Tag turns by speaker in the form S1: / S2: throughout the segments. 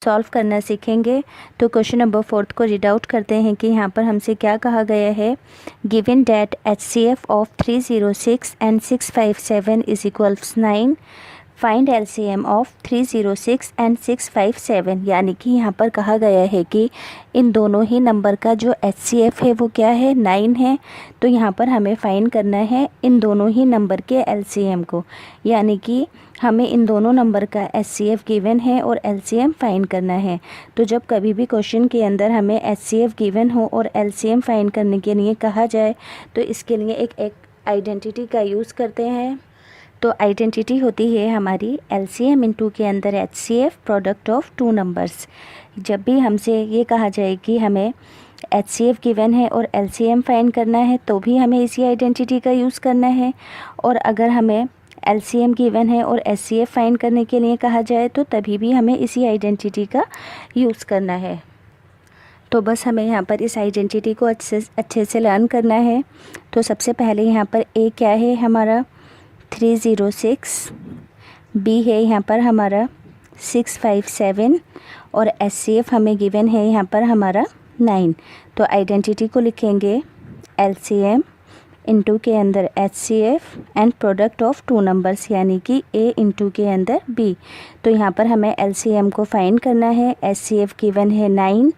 S1: Solve करना सीखेंगे। तो क्वेश्चन नंबर 4 को रीड आउट करते हैं कि यहाँ पर हमसे क्या कहा गया है। Given that HCF of 306 and 657 is equals 9, find LCM of 306 and 657। यानी कि यहाँ पर कहा गया है कि इन दोनों ही नंबर का जो HCF है वो क्या है, 9 है। तो यहाँ पर हमें फाइंड करना है इन दोनों ही नंबर के LCM को, यानी कि हमें इन दोनों नंबर का HCF गिवन है और LCM फाइंड करना है। तो जब कभी भी क्वेश्चन के अंदर हमें HCF गिवन हो और LCM फाइंड करने के लिए कहा जाए तो इसके लिए एक आइडेंटिटी का यूज़ करते हैं। तो आइडेंटिटी होती है हमारी LCM इंटू के अंदर HCF product of two numbers. जब भी हमसे ये कहा जाए कि हमें HCF गिवन है और LCM फाइंड करना है तो भी हमें इसी आइडेंटिटी का यूज़ करना है, और अगर हमें LCM गिवन है और HCF फाइंड करने के लिए कहा जाए तो तभी भी हमें इसी आइडेंटिटी का यूज़ करना है। तो बस हमें यहाँ पर इस आइडेंटिटी को अच्छे से लर्न करना है। तो सबसे पहले यहाँ पर A क्या है हमारा 306, B है यहाँ पर हमारा 657 और HCF हमें गिवन है यहाँ पर हमारा 9। तो आइडेंटिटी को लिखेंगे LCM इंटू के अंदर HCF and product of two numbers, यानी कि A इंटू के अंदर B। तो यहाँ पर हमें LCM को फाइंड करना है। HCF गिवन है 9,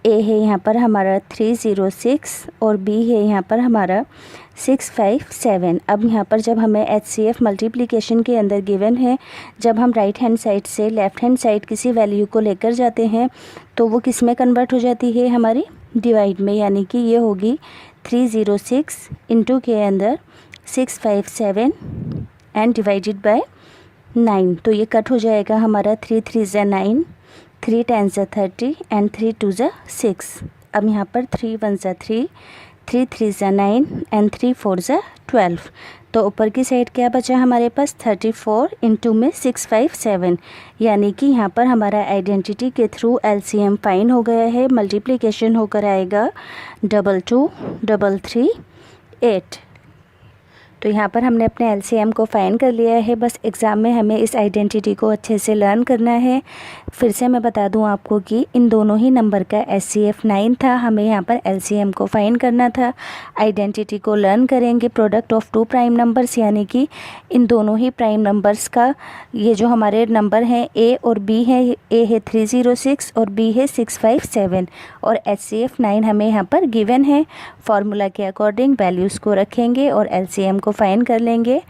S1: A है यहाँ पर हमारा 306 और B है यहाँ पर हमारा 657। अब यहाँ पर जब हमें HCF मल्टीप्लिकेशन के अंदर गिवन है, जब हम राइट हैंड साइड से लेफ़्ट हैंड साइड किसी वैल्यू को लेकर जाते हैं तो वो किस में कन्वर्ट हो जाती है, हमारी डिवाइड में, यानी कि ये होगी 306 इंटू के अंदर 657 एंड डिवाइडेड बाय 9। तो ये कट हो जाएगा हमारा 3 3 ज़ा 9, 3 10 ज़ा 30 एंड 3 2 ज़ा 6। अब यहाँ पर 3 1 ज़ा 3, 3 3 ज़ा 9 एंड 3 4 ज़ा 12। तो ऊपर की साइड क्या बचा हमारे पास 34 इंटू में 657, यानी कि यहाँ पर हमारा आइडेंटिटी के थ्रू LCM फाइंड हो गया है। मल्टीप्लिकेशन होकर आएगा 22 3 3 8। तो यहाँ पर हमने अपने LCM को फाइंड कर लिया है। बस एग्ज़ाम में हमें इस आइडेंटिटी को अच्छे से लर्न करना है। फिर से मैं बता दूँ आपको कि इन दोनों ही नंबर का HCF 9 था, हमें यहाँ पर LCM को फाइंड करना था। आइडेंटिटी को लर्न करेंगे product of two prime numbers, यानी कि इन दोनों ही प्राइम नंबर्स का ये जो हमारे नंबर हैं A और B है, A है 306 और B है 657 और HCF 9 हमें यहाँ पर गिवन है। फार्मूला के अकॉर्डिंग वैल्यूज़ को रखेंगे और LCM को फाइंड कर लेंगे।